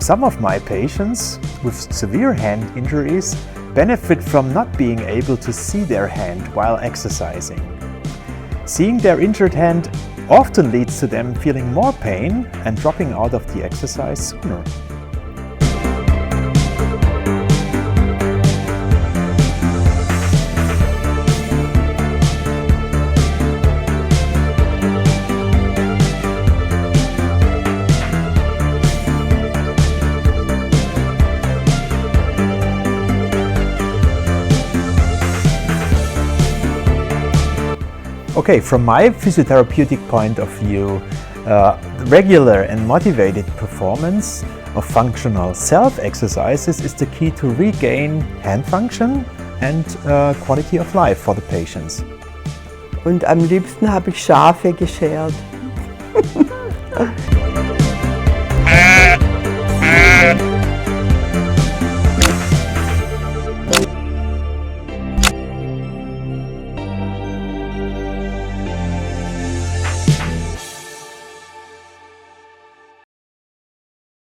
Some of my patients with severe hand injuries benefit from not being able to see their hand while exercising. Seeing their injured hand often leads to them feeling more pain and dropping out of the exercise sooner. Okay, from my physiotherapeutic point of view, regular and motivated performance of functional self-exercises is the key to regain hand function and quality of life for the patients. Und am liebsten habe ich Schafe geschert.